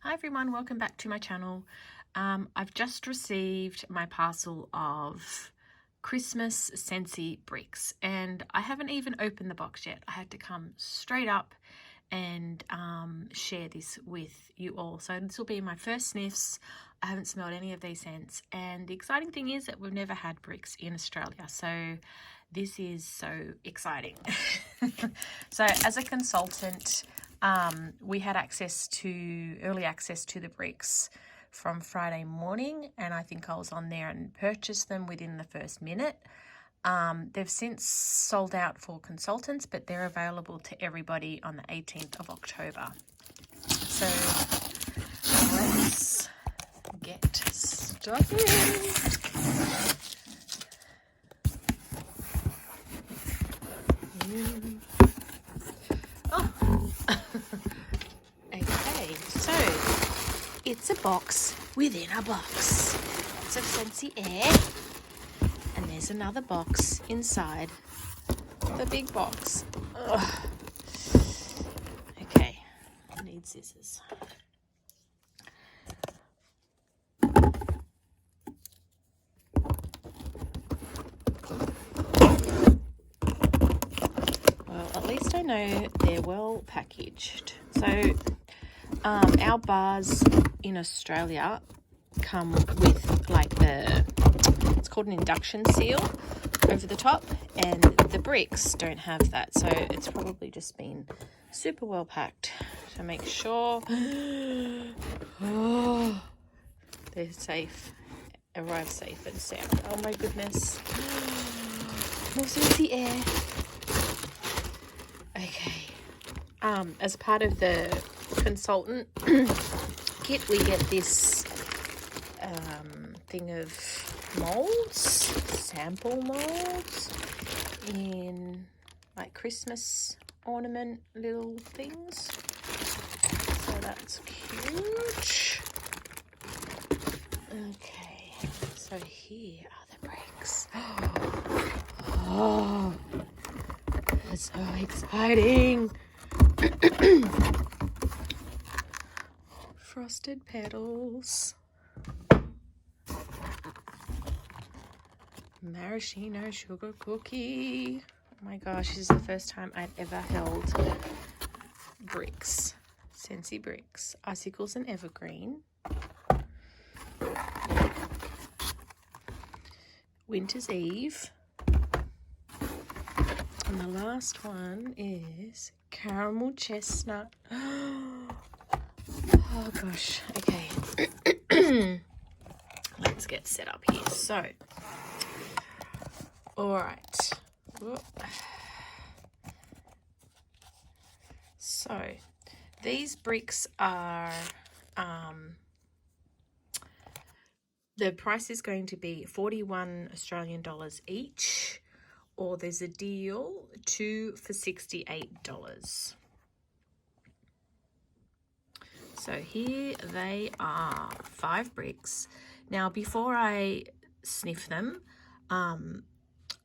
Hi everyone, welcome back to my channel. I've just received my parcel of Christmas Scentsy Bricks and I haven't even opened the box yet. I had to come straight up and share this with you all. So this will be my first sniffs. I haven't smelled any of these scents, and the exciting thing is that we've never had bricks in Australia, so this is so exciting. So as a consultant, we had early access to the bricks from Friday morning, and I think I was on there and purchased them within the first minute. They've since sold out for consultants, but they're available to everybody on the 18th of October. So let's get started. Okay, so it's a box within a box. Lots of Scentsy air, and there's another box inside the big box. Ugh. Okay, I need scissors. Well, at least I know they're well packaged. So our bars in Australia come with like it's called an induction seal over the top, and the bricks don't have that, so it's probably just been super well packed to make sure they're safe, arrive safe and sound. Oh my goodness, more Scentsy air. Okay, as part of the consultant kit, we get this thing of molds, sample molds in like Christmas ornament little things. So that's cute. Okay, so here are the bricks. Oh, that's so exciting. Frosted petals. Maraschino Sugar Cookie. Oh my gosh, this is the first time I've ever held bricks. Scentsy Bricks. Icicles and Evergreen. Winter's Eve. And the last one is caramel chestnut. Oh gosh, okay. Let's get set up here. So, all right. So, these bricks are, the price is going to be 41 Australian dollars each, or there's a deal, 2 for $68. So here they are, 5 bricks. Now, before I sniff them,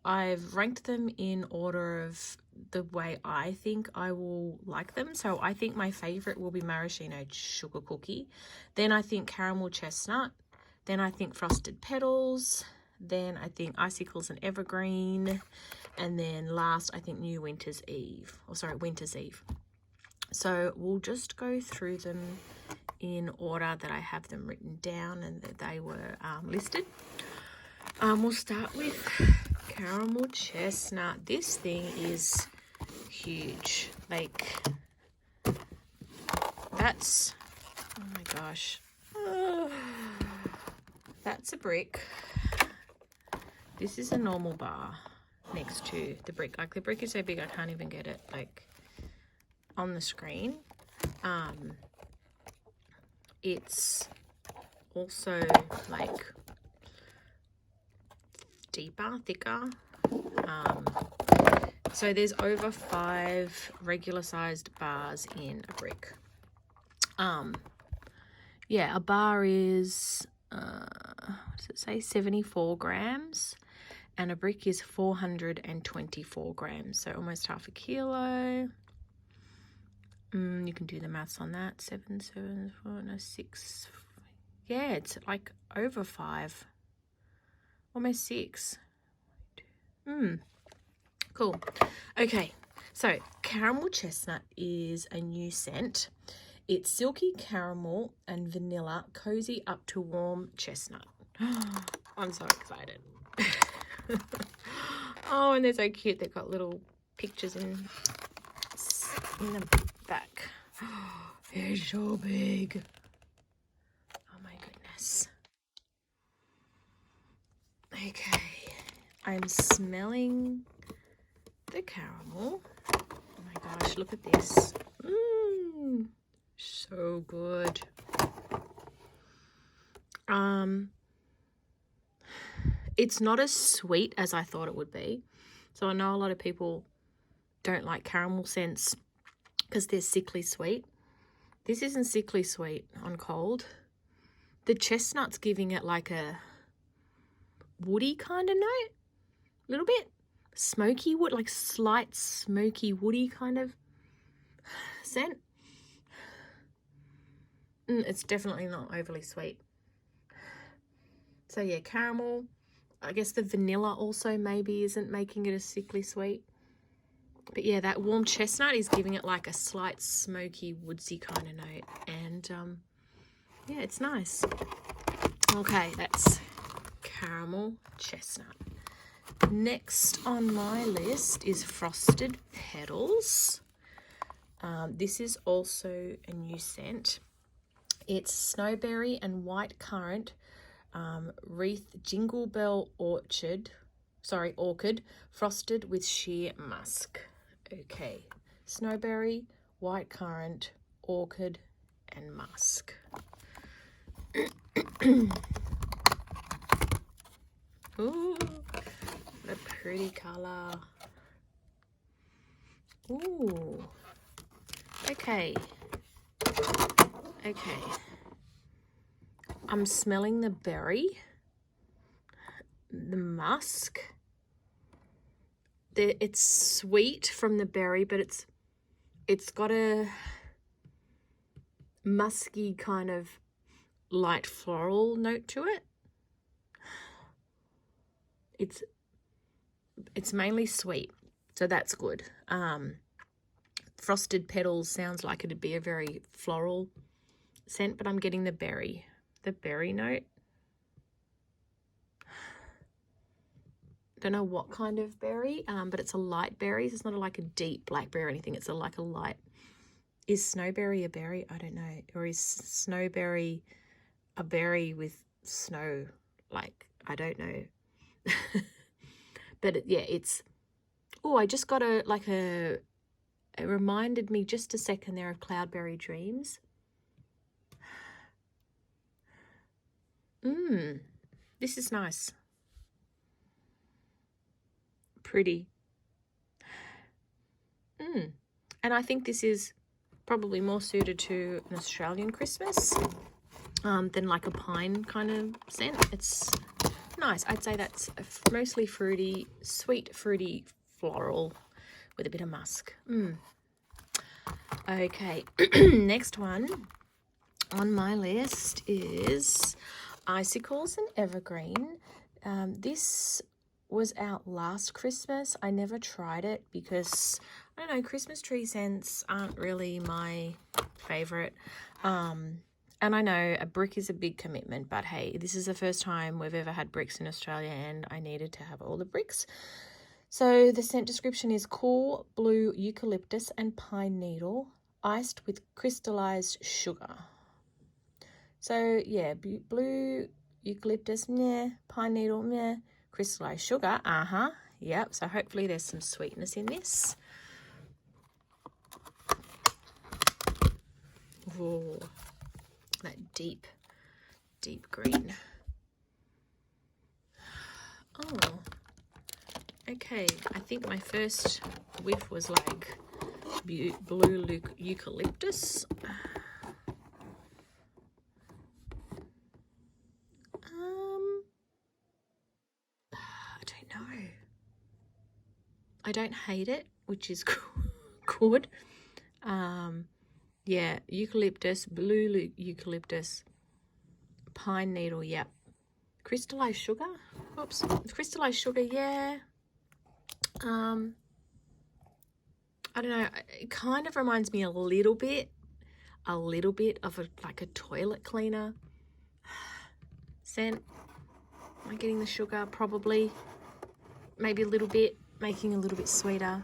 I've ranked them in order of the way I think I will like them. So I think my favorite will be Maraschino Sugar Cookie. Then I think Caramel Chestnut. Then I think Frosted Petals. Then I think Icicles and Evergreen. And then last, I think Winter's Eve. So we'll just go through them in order that I have them written down and that they were listed. We'll start with Caramel Chestnut. This thing is huge. Like, that's, oh my gosh. That's a brick. This is a normal bar next to the brick. Like, the brick is so big I can't even get it like on the screen. It's also like deeper, thicker. So there's over 5 regular sized bars in a brick. Yeah, a bar is what does it say, 74 grams, and a brick is 424 grams, so almost half a kilo. You can do the maths on that. 7, 7, 4, no, 6. Yeah, it's like over 5. Almost 6. Cool. Okay, so caramel chestnut is a new scent. It's silky caramel and vanilla, cozy up to warm chestnut. I'm so excited. Oh, and they're so cute. They've got little pictures in the back. They're so big. Oh my goodness. Okay, I'm smelling the caramel. Oh my gosh, look at this. So good. It's not as sweet as I thought it would be. So I know a lot of people don't like caramel scents because they're sickly sweet. This isn't sickly sweet on cold. The chestnut's giving it like a woody kind of note. A little bit. Smoky wood, like slight smoky woody kind of scent. It's definitely not overly sweet. So yeah, caramel. I guess the vanilla also maybe isn't making it as sickly sweet. But yeah, that warm chestnut is giving it like a slight smoky woodsy kind of note. And yeah, it's nice. Okay, that's caramel chestnut. Next on my list is Frosted Petals. This is also a new scent. It's Snowberry and white currant, wreath, Jingle Bell orchid, frosted with sheer musk. Okay, Snowberry, white currant, orchid, and musk. Ooh, what a pretty color. Ooh. Okay. I'm smelling the berry, the musk. It's sweet from the berry, but it's got a musky kind of light floral note to it. It's mainly sweet, so that's good. Frosted Petals sounds like it'd be a very floral scent, but I'm getting the berry note. Don't know what kind of berry, but it's a light berry. So it's not like a deep blackberry or anything. It's like a light. Is Snowberry a berry? I don't know. Or is Snowberry a berry with snow? Like, I don't know. But yeah, it's. Oh, I just got it reminded me just a second there of Cloudberry Dreams. This is nice. Pretty. And I think this is probably more suited to an Australian Christmas than like a pine kind of scent. It's nice. I'd say that's mostly fruity, sweet, fruity, floral with a bit of musk. Okay, next one on my list is Icicles and Evergreen. This was out last Christmas. I never tried it because, I don't know, Christmas tree scents aren't really my favourite. And I know a brick is a big commitment, but hey, this is the first time we've ever had bricks in Australia and I needed to have all the bricks. So the scent description is cool blue eucalyptus and pine needle, iced with crystalised sugar. So yeah, blue eucalyptus, meh, pine needle, meh, crystalised sugar, yep. So hopefully there's some sweetness in this. Whoa, that deep green. Oh, okay. I think my first whiff was like blue eucalyptus. I don't know. I don't hate it, which is good. Yeah, eucalyptus, blue eucalyptus, pine needle, yep. Crystallized sugar? Oops. Crystallized sugar, yeah. I don't know. It kind of reminds me a little bit of like a toilet cleaner scent. Am I getting the sugar? Probably. Maybe a little bit, making it a little bit sweeter.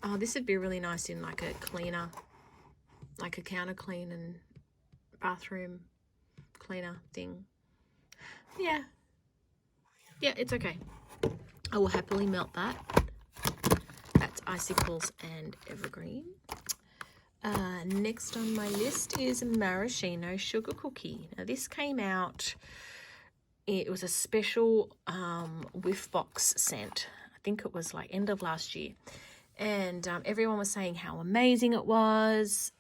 Oh, this would be really nice in like a cleaner, like a counter clean and bathroom cleaner thing. Yeah, it's okay. I will happily melt that. That's Icicles and Evergreen. Next on my list is Maraschino Sugar Cookie. Now this came out, it was a special whiff box scent. I think it was like end of last year. And everyone was saying how amazing it was.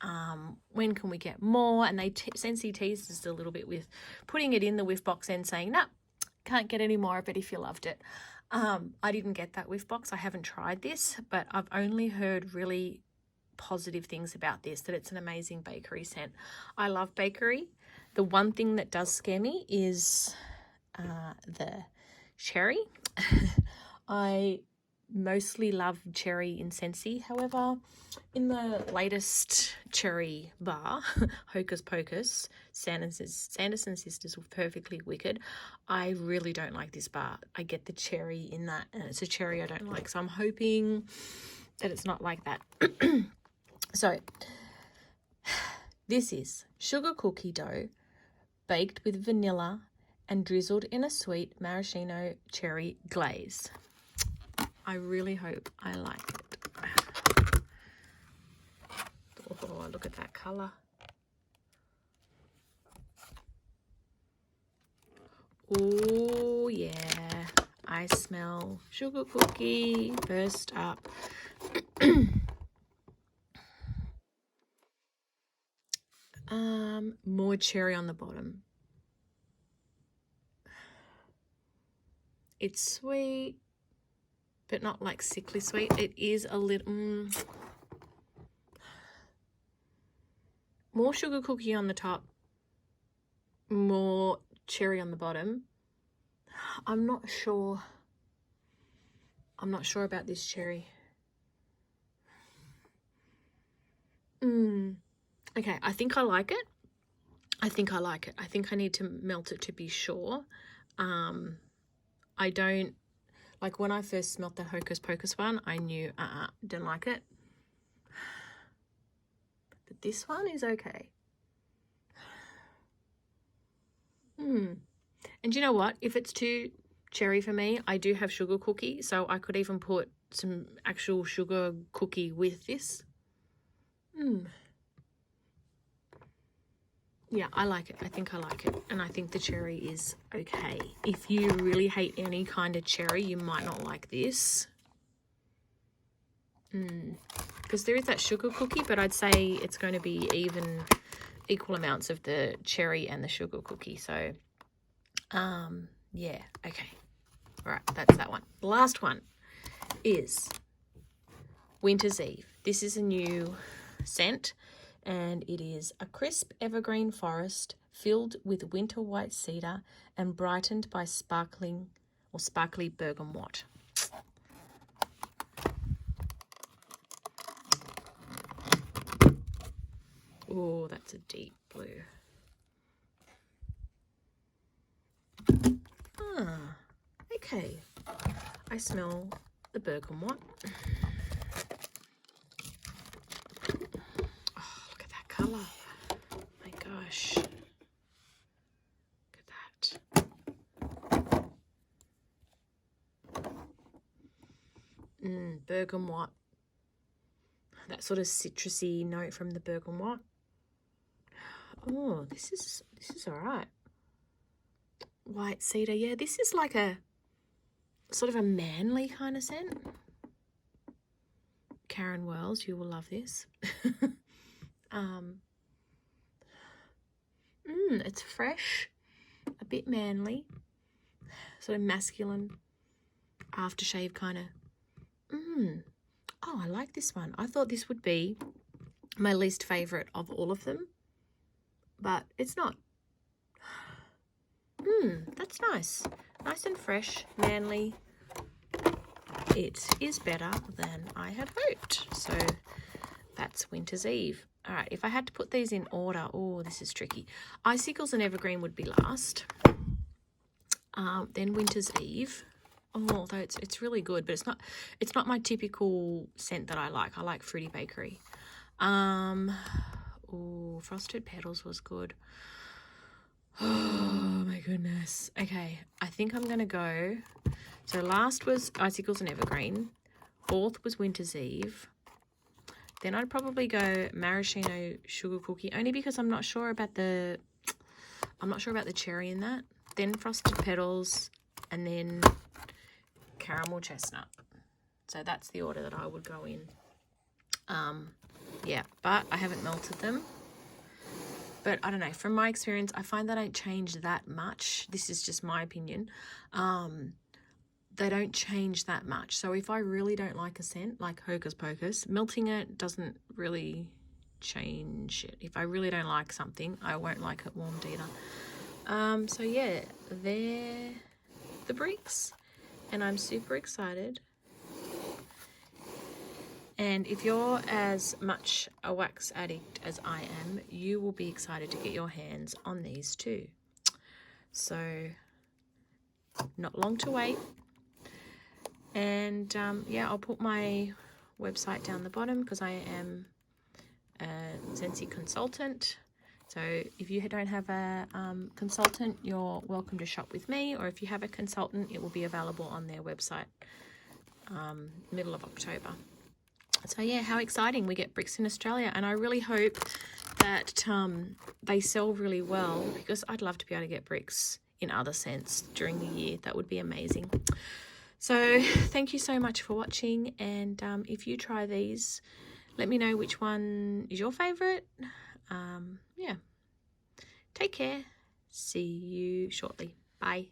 When can we get more? And they Scentsy teased us a little bit with putting it in the whiff box and saying, no, can't get any more of it if you loved it. I didn't get that whiff box. I haven't tried this, but I've only heard really positive things about this, that it's an amazing bakery scent. I love bakery. The one thing that does scare me is the cherry. I mostly love cherry in Scentsy. However, in the latest cherry bar, Hocus Pocus, Sanderson Sisters were Perfectly Wicked, I really don't like this bar. I get the cherry in that, and it's a cherry I don't like. So I'm hoping that it's not like that. So this is sugar cookie dough baked with vanilla and drizzled in a sweet maraschino cherry glaze. I really hope I like it. Oh, look at that colour. Oh, yeah. I smell sugar cookie first up. More cherry on the bottom. It's sweet, but not like sickly sweet. It is a little more sugar cookie on the top, more cherry on the bottom. I'm not sure about this cherry. Okay, I think I like it. I think I need to melt it to be sure. I don't, like when I first smelt the Hocus Pocus one, I knew, didn't like it. But this one is okay. And you know what? If it's too cherry for me, I do have sugar cookie, so I could even put some actual sugar cookie with this. Yeah, I like it. I think I like it. And I think the cherry is okay. If you really hate any kind of cherry, you might not like this. Because there is that sugar cookie, but I'd say it's going to be equal amounts of the cherry and the sugar cookie. So, yeah, okay. All right, that's that one. The last one is Winter's Eve. This is a new scent, and it is a crisp evergreen forest filled with winter white cedar and brightened by sparkly bergamot. Oh, that's a deep blue. Okay. I smell the bergamot. Oh, look at that colour. My gosh. Look at that. Bergamot. That sort of citrusy note from the bergamot. Oh, this is all right. White cedar. Yeah, this is like a sort of a manly kind of scent. Karen Wells, you will love this. It's fresh, a bit manly, sort of masculine aftershave kind of. Oh, I like this one. I thought this would be my least favourite of all of them, but it's not. That's nice. Nice and fresh, manly. It is better than I had hoped. So that's Winter's Eve. All right, if I had to put these in order, oh, this is tricky. Icicles and Evergreen would be last. Then Winter's Eve. Oh, although it's really good, but it's not my typical scent that I like. I like Fruity Bakery. Oh, Frosted Petals was good. Oh my goodness. Okay, I think I'm gonna go. So last was Icicles and Evergreen. Fourth was Winter's Eve. Then I'd probably go Maraschino Sugar Cookie, only because I'm not sure about the cherry in that. Then Frosted Petals, and then Caramel Chestnut. So that's the order that I would go in. Yeah, but I haven't melted them. But I don't know, from my experience, I find they don't change that much. This is just my opinion. They don't change that much. So if I really don't like a scent, like Hocus Pocus, melting it doesn't really change it. If I really don't like something, I won't like it warmed either. So yeah, they're the bricks, and I'm super excited. And if you're as much a wax addict as I am, you will be excited to get your hands on these too. So not long to wait. And yeah, I'll put my website down the bottom because I am a Scentsy consultant. So if you don't have a consultant, you're welcome to shop with me. Or if you have a consultant, it will be available on their website middle of October. So yeah, how exciting. We get bricks in Australia, and I really hope that they sell really well, because I'd love to be able to get bricks in other scents during the year. That would be amazing. So thank you so much for watching, and if you try these, let me know which one is your favourite. Yeah, take care. See you shortly. Bye.